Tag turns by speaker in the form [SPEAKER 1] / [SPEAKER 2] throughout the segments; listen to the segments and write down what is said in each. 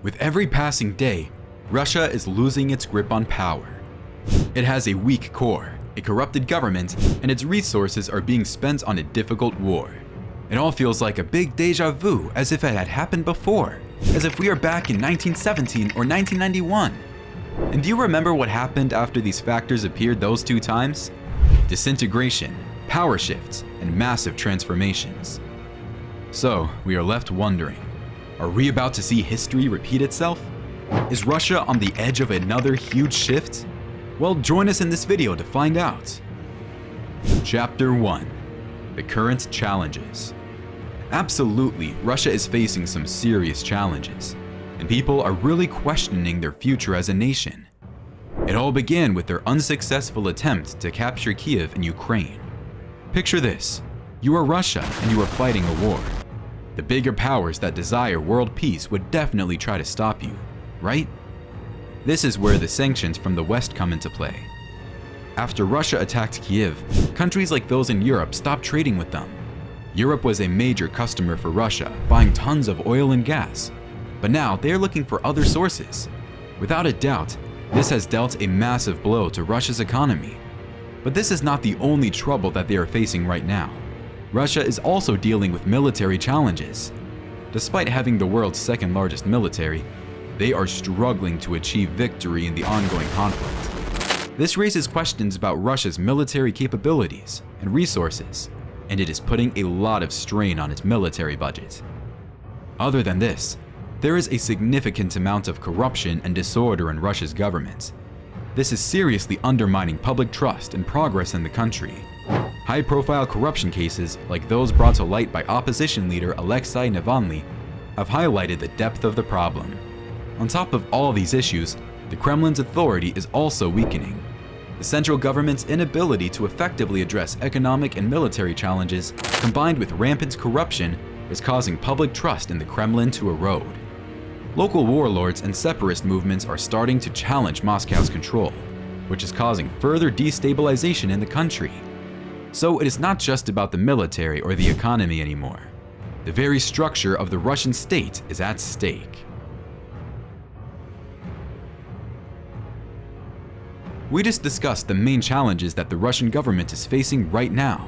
[SPEAKER 1] With every passing day, Russia is losing its grip on power. It has a weak core, a corrupted government, and its resources are being spent on a difficult war. It all feels like a big déjà vu, as if it had happened before, as if we are back in 1917 or 1991. And do you remember what happened after these factors appeared those two times? Disintegration, power shifts, and massive transformations. So, we are left wondering, are we about to see history repeat itself? Is Russia on the edge of another huge shift? Well, join us in this video to find out. Chapter 1. The current challenges. Absolutely, Russia is facing some serious challenges, and people are really questioning their future as a nation. It all began with their unsuccessful attempt to capture Kiev in Ukraine. Picture this: you are Russia and you are fighting a war. The bigger powers that desire world peace would definitely try to stop you, right? This is where the sanctions from the West come into play. After Russia attacked Kiev, countries like those in Europe stopped trading with them. Europe was a major customer for Russia, buying tons of oil and gas. But now they are looking for other sources. Without a doubt, this has dealt a massive blow to Russia's economy. But this is not the only trouble that they are facing right now. Russia is also dealing with military challenges. Despite having the world's second largest military, they are struggling to achieve victory in the ongoing conflict. This raises questions about Russia's military capabilities and resources, and it is putting a lot of strain on its military budget. Other than this, there is a significant amount of corruption and disorder in Russia's government. This is seriously undermining public trust and progress in the country. High-profile corruption cases, like those brought to light by opposition leader Alexei Navalny, have highlighted the depth of the problem. On top of all these issues, the Kremlin's authority is also weakening. The central government's inability to effectively address economic and military challenges, combined with rampant corruption, is causing public trust in the Kremlin to erode. Local warlords and separatist movements are starting to challenge Moscow's control, which is causing further destabilization in the country. So it is not just about the military or the economy anymore. The very structure of the Russian state is at stake. We just discussed the main challenges that the Russian government is facing right now.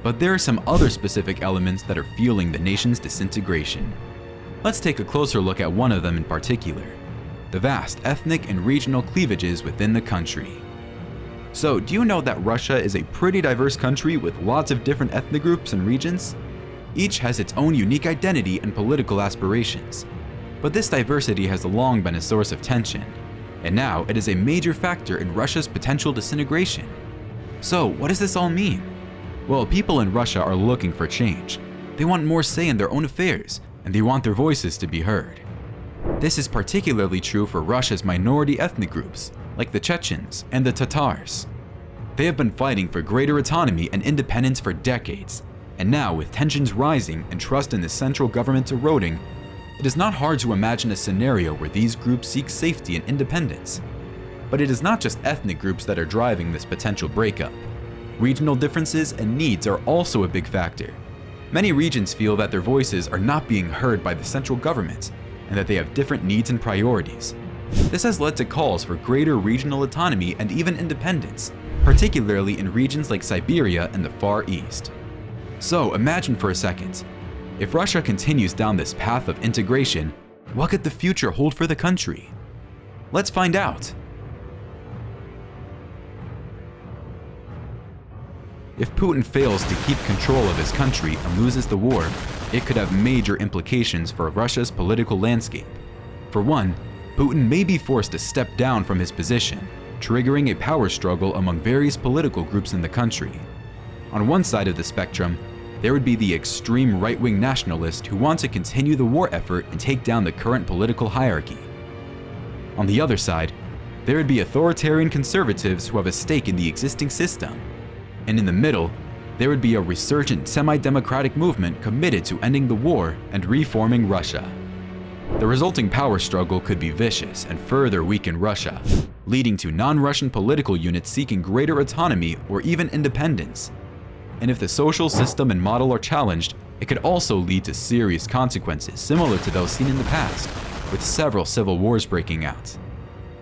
[SPEAKER 1] But there are some other specific elements that are fueling the nation's disintegration. Let's take a closer look at one of them in particular: the vast ethnic and regional cleavages within the country. So, do you know that Russia is a pretty diverse country with lots of different ethnic groups and regions? Each has its own unique identity and political aspirations. But this diversity has long been a source of tension, and now it is a major factor in Russia's potential disintegration. So, what does this all mean? Well, people in Russia are looking for change. They want more say in their own affairs, and they want their voices to be heard. This is particularly true for Russia's minority ethnic groups, like the Chechens and the Tatars. They have been fighting for greater autonomy and independence for decades, and now with tensions rising and trust in the central government eroding, it is not hard to imagine a scenario where these groups seek safety and independence. But it is not just ethnic groups that are driving this potential breakup. Regional differences and needs are also a big factor. Many regions feel that their voices are not being heard by the central government, and that they have different needs and priorities. This has led to calls for greater regional autonomy and even independence, particularly in regions like Siberia and the Far East. So imagine for a second, if Russia continues down this path of integration, what could the future hold for the country? Let's find out. If Putin fails to keep control of his country and loses the war, it could have major implications for Russia's political landscape. For one, Putin may be forced to step down from his position, triggering a power struggle among various political groups in the country. On one side of the spectrum, there would be the extreme right-wing nationalists who want to continue the war effort and take down the current political hierarchy. On the other side, there would be authoritarian conservatives who have a stake in the existing system. And in the middle, there would be a resurgent semi-democratic movement committed to ending the war and reforming Russia. The resulting power struggle could be vicious and further weaken Russia, leading to non-Russian political units seeking greater autonomy or even independence. And if the social system and model are challenged, it could also lead to serious consequences similar to those seen in the past. with several civil wars breaking out.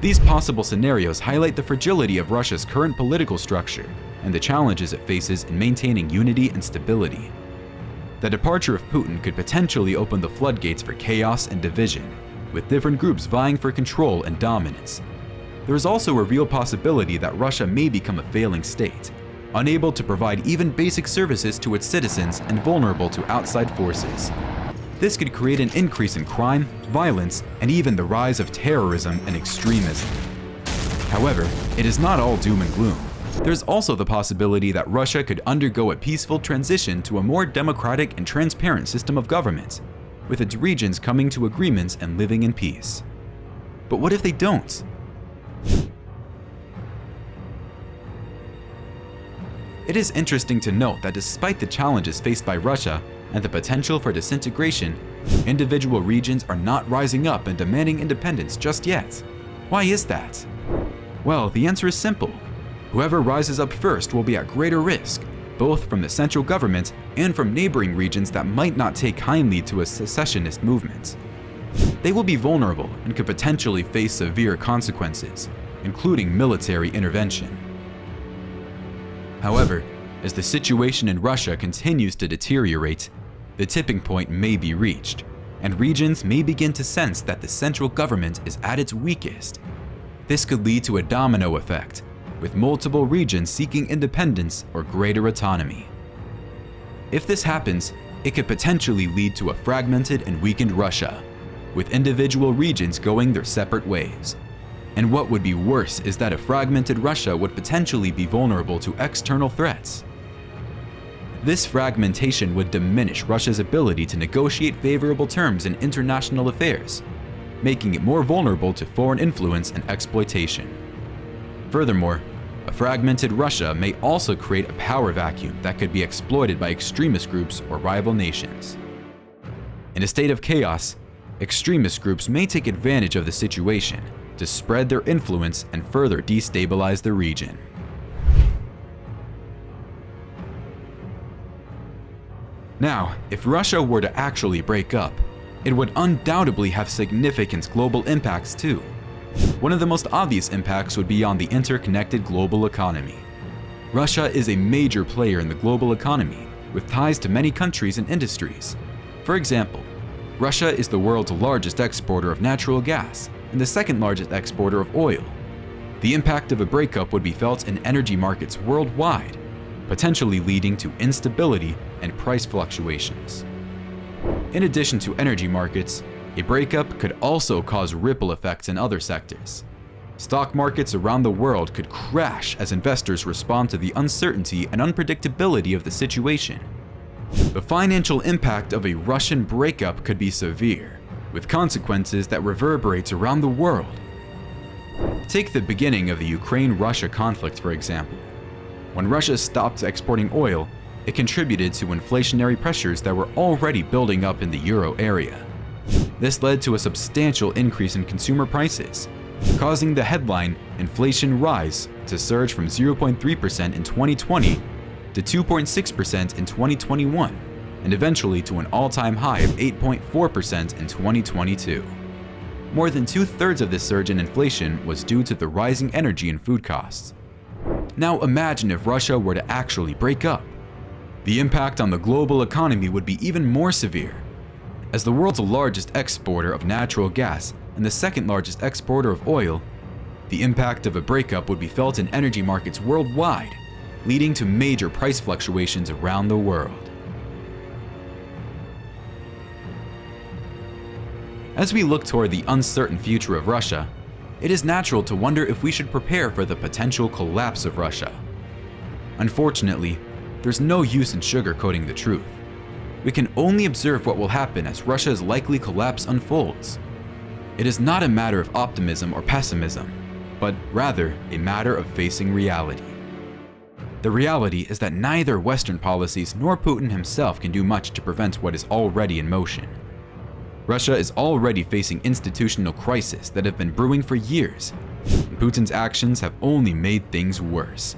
[SPEAKER 1] These possible scenarios highlight the fragility of Russia's current political structure and the challenges it faces in maintaining unity and stability. The departure of Putin could potentially open the floodgates for chaos and division, with different groups vying for control and dominance. There is also a real possibility that Russia may become a failing state, unable to provide even basic services to its citizens and vulnerable to outside forces. This could create an increase in crime, violence, and even the rise of terrorism and extremism. However, it is not all doom and gloom. There's also the possibility that Russia could undergo a peaceful transition to a more democratic and transparent system of government, with its regions coming to agreements and living in peace. But what if they don't? It is interesting to note that despite the challenges faced by Russia and the potential for disintegration, individual regions are not rising up and demanding independence just yet. Why is that? Well, the answer is simple. Whoever rises up first will be at greater risk, both from the central government and from neighboring regions that might not take kindly to a secessionist movement. They will be vulnerable and could potentially face severe consequences, including military intervention. However, as the situation in Russia continues to deteriorate, the tipping point may be reached, and regions may begin to sense that the central government is at its weakest. This could lead to a domino effect, with multiple regions seeking independence or greater autonomy. If this happens, it could potentially lead to a fragmented and weakened Russia, with individual regions going their separate ways. And what would be worse is that a fragmented Russia would potentially be vulnerable to external threats. This fragmentation would diminish Russia's ability to negotiate favorable terms in international affairs, making it more vulnerable to foreign influence and exploitation. Furthermore, a fragmented Russia may also create a power vacuum that could be exploited by extremist groups or rival nations. In a state of chaos, extremist groups may take advantage of the situation to spread their influence and further destabilize the region. Now, if Russia were to actually break up, it would undoubtedly have significant global impacts too. One of the most obvious impacts would be on the interconnected global economy. Russia is a major player in the global economy, with ties to many countries and industries. For example, Russia is the world's largest exporter of natural gas and the second largest exporter of oil. The impact of a breakup would be felt in energy markets worldwide, potentially leading to instability and price fluctuations. In addition to energy markets, a breakup could also cause ripple effects in other sectors. Stock markets around the world could crash as investors respond to the uncertainty and unpredictability of the situation. The financial impact of a Russian breakup could be severe, with consequences that reverberate around the world. Take the beginning of the Ukraine-Russia conflict, for example. When Russia stopped exporting oil, it contributed to inflationary pressures that were already building up in the euro area. This led to a substantial increase in consumer prices, causing the headline "Inflation Rise" to surge from 0.3% in 2020 to 2.6% in 2021, and eventually to an all-time high of 8.4% in 2022. More than two-thirds of this surge in inflation was due to the rising energy and food costs. Now imagine if Russia were to actually break up. The impact on the global economy would be even more severe. As the world's largest exporter of natural gas and the second largest exporter of oil, the impact of a breakup would be felt in energy markets worldwide, leading to major price fluctuations around the world. As we look toward the uncertain future of Russia, it is natural to wonder if we should prepare for the potential collapse of Russia. Unfortunately, there's no use in sugarcoating the truth. We can only observe what will happen as Russia's likely collapse unfolds. It is not a matter of optimism or pessimism, but rather a matter of facing reality. The reality is that neither Western policies nor Putin himself can do much to prevent what is already in motion. Russia is already facing institutional crises that have been brewing for years, and Putin's actions have only made things worse.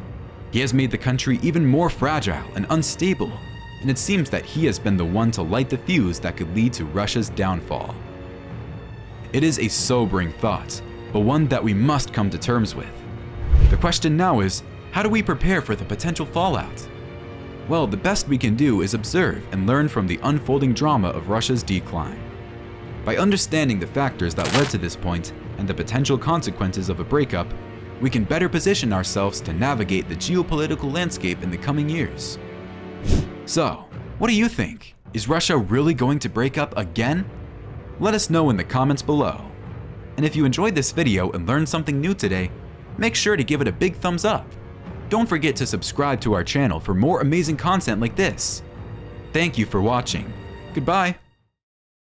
[SPEAKER 1] He has made the country even more fragile and unstable, and it seems that he has been the one to light the fuse that could lead to Russia's downfall. It is a sobering thought, but one that we must come to terms with. The question now is, how do we prepare for the potential fallout? Well, the best we can do is observe and learn from the unfolding drama of Russia's decline. By understanding the factors that led to this point and the potential consequences of a breakup, we can better position ourselves to navigate the geopolitical landscape in the coming years. So, what do you think? Is Russia really going to break up again? Let us know in the comments below. And if you enjoyed this video and learned something new today, make sure to give it a big thumbs up. Don't forget to subscribe to our channel for more amazing content like this. Thank you for watching. Goodbye.